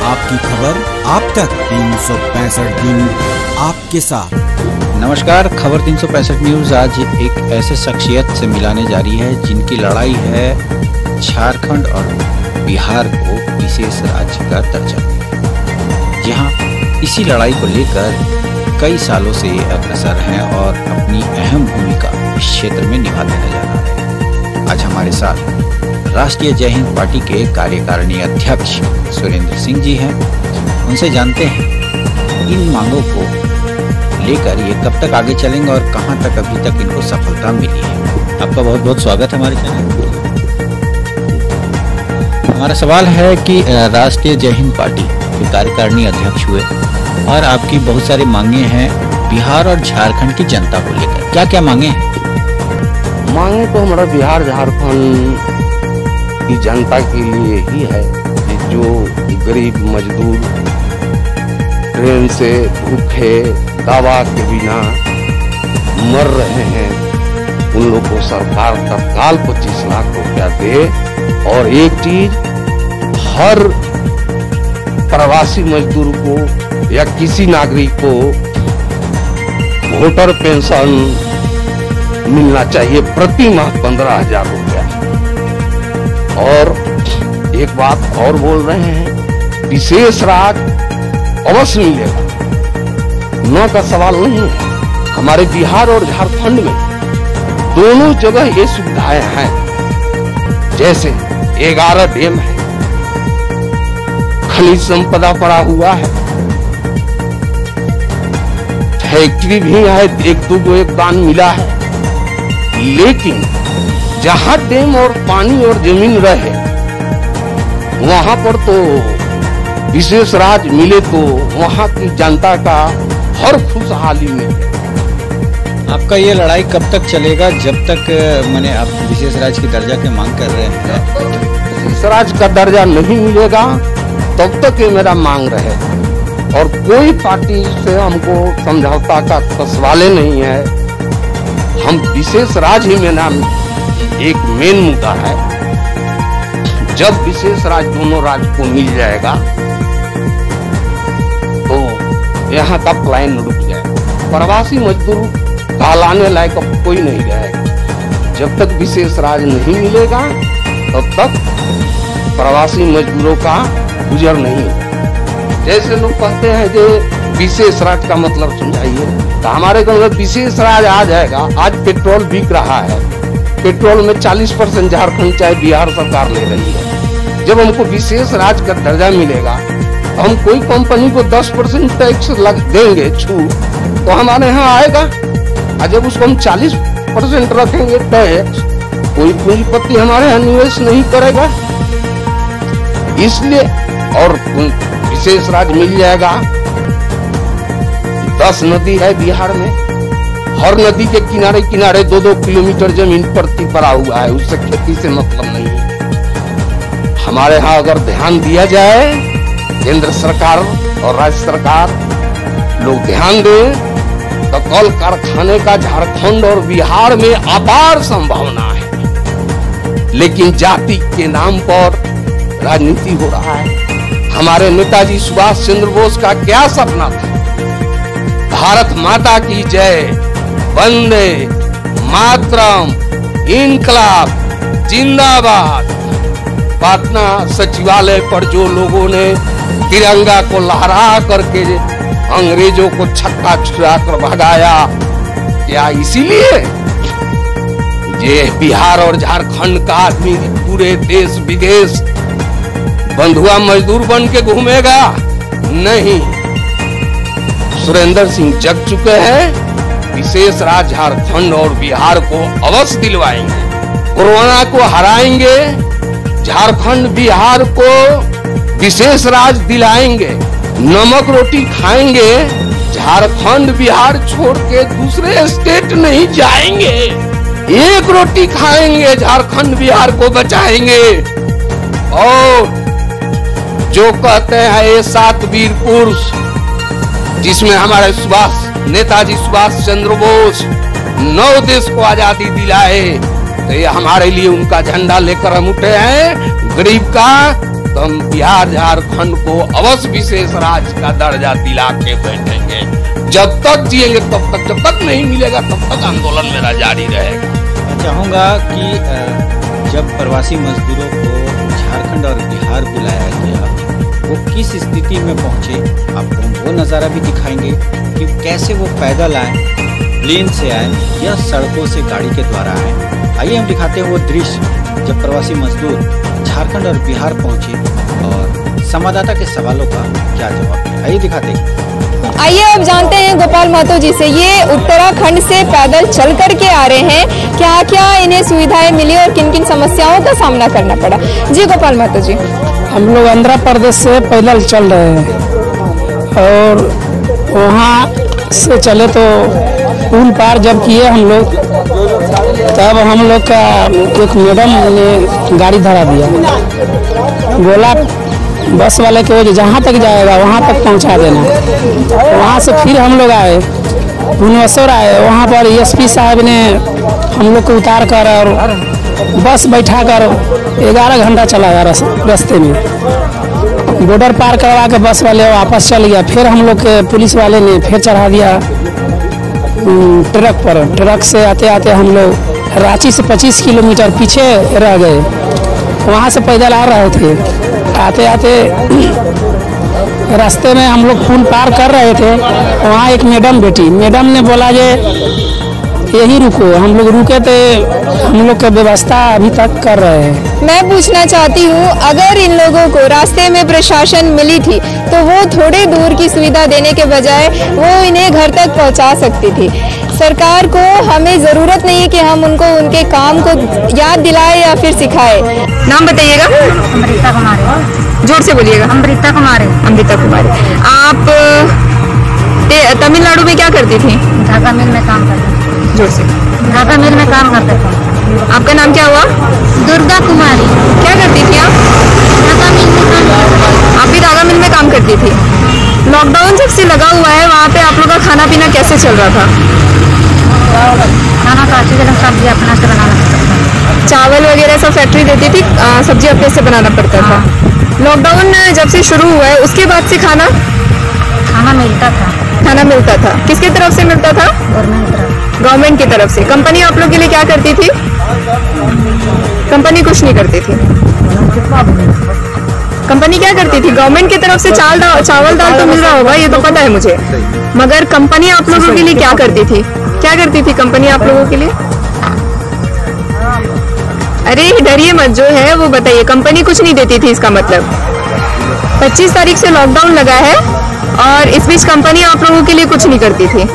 आपकी खबर आप तक 365 दिन आपके साथ। नमस्कार, खबर 365 न्यूज आज एक ऐसे शख्सियत से मिलाने जा रही है जिनकी लड़ाई है झारखंड और बिहार को विशेष राज्य का दर्जा। जी हाँ, इसी लड़ाई को लेकर कई सालों से अग्रसर हैं और अपनी अहम भूमिका इस क्षेत्र में निभाते नजर आ रहे हैं। आज हमारे साथ राष्ट्रीय जय हिंद पार्टी के कार्यकारिणी अध्यक्ष सुरेंद्र सिंह जी हैं। उनसे जानते हैं इन मांगों को लेकर ये कब तक आगे चलेंगे और कहां तक अभी तक इनको सफलता मिली है। आपका बहुत बहुत स्वागत है हमारे चैनल। हमारा सवाल है कि राष्ट्रीय जय हिंद पार्टी के कार्यकारिणी अध्यक्ष हुए और आपकी बहुत सारी मांगे हैं बिहार और झारखंड की जनता को लेकर। क्या क्या मांगे हैं? मांगे तो हमारा बिहार झारखंड की जनता के लिए ही है कि जो गरीब मजदूर ट्रेन से भूखे दवा के बिना मर रहे हैं, उन लोग को सरकार तत्काल 25 लाख रुपया दे। और एक चीज, हर प्रवासी मजदूर को या किसी नागरिक को वोटर पेंशन मिलना चाहिए प्रति माह 15,000 रुपया। और एक बात और बोल रहे हैं, विशेष राज अवश्य मिलेगा, न का सवाल नहीं है। हमारे बिहार और झारखंड में दोनों जगह ये सुविधाएं हैं। जैसे 11 डैम है, खनिज संपदा पड़ा हुआ है, फैक्ट्री भी है, एक दो योगदान मिला है। लेकिन जहां डैम और पानी और जमीन रहे वहां पर तो विशेष राज मिले तो वहां की जनता का हर खुशहाली मिले। आपका ये लड़ाई कब तक चलेगा? जब तक माने आप विशेष राज्य की दर्जा की मांग कर रहे हैं। विशेष राज्य का दर्जा नहीं मिलेगा तब तक ये मेरा मांग रहे। और कोई पार्टी से हमको समझौता का सवाल नहीं है। हम विशेष राज्य ही में नाम एक मेन मुद्दा है। जब विशेष राज्य दोनों राज्य को मिल जाएगा तो यहाँ का प्लान रुक जाएगा। प्रवासी मजदूर कहलाने लायक अब कोई नहीं रहेगा। जब तक विशेष राज्य नहीं मिलेगा तब तक प्रवासी मजदूरों का गुजर नहीं होगा। जैसे लोग कहते हैं कि विशेष राज्य का मतलब समझाइए, तो हमारे गाँव में विशेष राज्य आ जाएगा। आज पेट्रोल बिक रहा है, पेट्रोल में 40% झारखंड चाहे बिहार सरकार ले रही है। जब हमको विशेष राज्य का दर्जा मिलेगा तो हम कोई कंपनी को 10% टैक्स देंगे छूट, तो हमारे यहाँ आएगा। और जब उसको हम 40% रखेंगे टैक्स, कोई पूंजीपति हमारे यहाँ निवेश नहीं करेगा। इसलिए और विशेष राज्य मिल जाएगा। 10 नदी है बिहार में, हर नदी के किनारे किनारे 2-2 किलोमीटर जमीन परती पड़ा हुआ है, उससे खेती से मतलब नहीं है। हमारे यहाँ अगर ध्यान दिया जाए, केंद्र सरकार और राज्य सरकार लोग ध्यान दें, तो कल कारखाने का झारखंड और बिहार में अपार संभावना है। लेकिन जाति के नाम पर राजनीति हो रहा है। हमारे नेताजी सुभाष चंद्र बोस का क्या सपना था? भारत माता की जय, वंदे मातरम, इनकलाब जिंदाबाद। पटना सचिवालय पर जो लोगों ने तिरंगा को लहरा करके अंग्रेजों को छक्का छुड़ा कर भगाया, क्या इसीलिए ये बिहार और झारखंड का आदमी पूरे देश विदेश बंधुआ मजदूर बन के घूमेगा? नहीं, सुरेंद्र सिंह जग चुके हैं। विशेष राज्य झारखंड और बिहार को अवश्य दिलवाएंगे, कोरोना को हराएंगे, झारखंड बिहार को विशेष राज्य दिलाएंगे, नमक रोटी खाएंगे, झारखंड बिहार छोड़ के दूसरे स्टेट नहीं जाएंगे, एक रोटी खाएंगे, झारखंड बिहार को बचाएंगे। और जो कहते हैं ये 7 वीर पुरुष, जिसमें हमारे नेताजी सुभाष चंद्र बोस 9 देश को आजादी दिलाए, तो ये हमारे लिए उनका झंडा लेकर हम उठे हैं गरीब का। तो हम बिहार झारखंड को अवश्य विशेष राज्य का दर्जा दिला के बैठेंगे। जब तक जिएंगे तब तक, जब तक नहीं मिलेगा तब तक आंदोलन मेरा जारी रहेगा। मैं चाहूँगा कि जब प्रवासी मजदूरों को झारखंड और बिहार बुलाया गया, वो किस स्थिति में पहुँचे, आपको वो नज़ारा भी दिखाएंगे कि कैसे वो पैदल आए, प्लेन से आए या सड़कों से गाड़ी के द्वारा आए। आइए हम दिखाते हैं वो दृश्य जब प्रवासी मजदूर झारखंड और बिहार पहुँचे और संवाददाता के सवालों का क्या जवाब। आइए दिखाते हैं। आइए अब जानते हैं गोपाल महतो जी से, ये उत्तराखंड से पैदल चल करके आ रहे हैं, क्या क्या इन्हें सुविधाएं मिली और किन किन समस्याओं का सामना करना पड़ा। जी गोपाल महतो जी। हम लोग आंध्र प्रदेश से पैदल चल रहे हैं और वहाँ से चले तो पुल पार जब किए हम लोग, तब हम लोग का एक मैडम ने गाड़ी धरा दिया, बोला बस वाले को जहाँ तक जाएगा वहाँ तक पहुँचा देना। वहाँ से फिर हम लोग आए भुवनेश्वर आए, वहाँ पर एसपी साहब ने हम लोग को उतार कर और बस बैठा कर 11 घंटा चला गया रास्ते में। बॉर्डर पार करवा के बस वाले वापस चल गया। फिर हम लोग के पुलिस वाले ने फिर चढ़ा दिया ट्रक पर। ट्रक से आते आते हम लोग रांची से 25 किलोमीटर पीछे रह गए, वहाँ से पैदल आ रहे थे। आते आते रास्ते में हम लोग पुल पार कर रहे थे, वहाँ एक मैडम बैठी, मैडम ने बोला जे यही रुको। हम लोग रुके थे, हम लोग का व्यवस्था अभी तक कर रहे हैं। मैं पूछना चाहती हूँ, अगर इन लोगों को रास्ते में प्रशासन मिली थी तो वो थोड़े दूर की सुविधा देने के बजाय वो इन्हें घर तक पहुँचा सकती थी। सरकार को हमें जरूरत नहीं है कि हम उनको उनके काम को याद दिलाए या फिर सिखाए। नाम बताइएगा। अमृता कुमारी। जोर से बोलिएगा। अमृता कुमारी। अमृता कुमारी। आप तमिलनाडु में क्या करती थी? धागा मिल में काम करती थी। जोर से। धागा मिल में काम करते थे। आपका नाम क्या हुआ? दुर्गा कुमारी। क्या करती थी आप? धागा मिल में काम। आप भी धागा मिल में काम करती थी। लॉकडाउन जब से लगा हुआ है, वहाँ पे आप लोग का खाना पीना कैसे चल रहा था? खाना तो अच्छी तरह सब्जी अपना से बनाना पड़ता था। चावल वगैरह सब फैक्ट्री देती थी, सब्जी अपने से बनाना पड़ता था। लॉकडाउन जब से शुरू हुआ है उसके बाद से खाना मिलता था। खाना मिलता था। किसकी तरफ से मिलता था? गवर्नमेंट की तरफ से। कंपनी आप लोग के लिए क्या करती थी? कंपनी कुछ नहीं करती थी। कंपनी क्या करती थी? गवर्नमेंट की तरफ से चावल दाल तो मिल रहा होगा, ये तो पता है मुझे, मगर कंपनी आप लोगों के लिए क्या करती थी? क्या करती थी कंपनी आप लोगों के लिए? अरे डरिए मत, जो है वो बताइए। कंपनी कुछ नहीं देती थी, इसका मतलब 25 तारीख से लॉकडाउन लगा है और इस बीच कंपनी आप लोगों के लिए कुछ नहीं करती थी।